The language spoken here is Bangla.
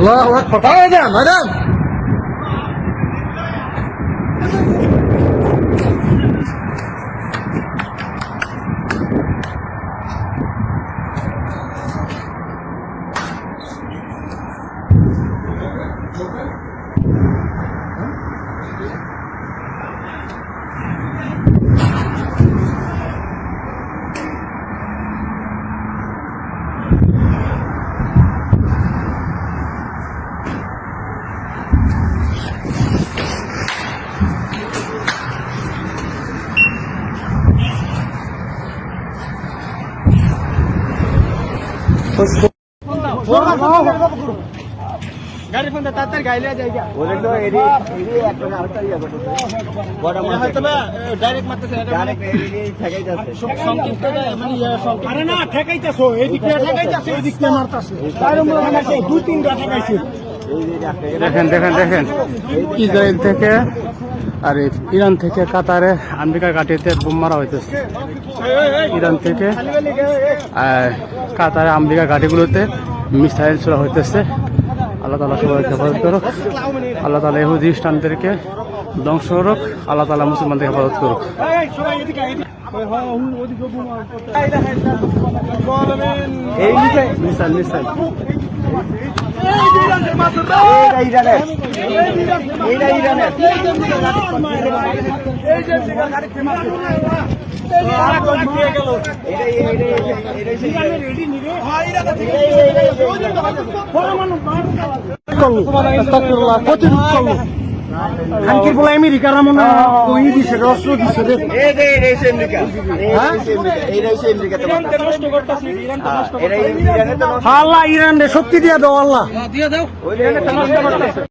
الله اكبر تعالى يا مدام গাড়ি ফোন দে তাড়াতাড়ি গাইলে যাইগা ওরে তো এরি একটা আরেকটা ইয়া করতেছে বড় মাছ হয়তো ডাইরেক্ট মারতেছে ডাইরেক্ট এরি ঠেকাই যাচ্ছে সংক্ষিপ্ত মানে আরে না ঠেকাইতাছো এদিক দিয়ে ঠেকাইতাছো এদিক দিয়ে মারতাছে তারও মনে হয় দুই তিনটা ঠেকাইছে দেখেন দেখেন দেখেন ইসরায়েল থেকে আর ইরান থেকে কাতারে আমেরিকা ঘাটিতে বোম মারা হইতেছে। ইরান থেকে কাতারে আমেরিকা ঘাটিগুলোতে মিসাইল ছোড়া হইতেছে। আল্লাহ তাআলা সবাইকে হেফাজত করুক। আল্লাহ তাআলা ইহুদি খ্রিস্টানদেরকে ধ্বংস করুক। আল্লাহ তাআলা মুসলমানদের হেফাজত করুক। এই মিসাইল মিসাইল খানকির বলে আমেরিকার মনে কই দিছে রস্ত্র দিছে রে আল্লাহ ইরান রে শক্তি দিয়া দাও আল্লাহ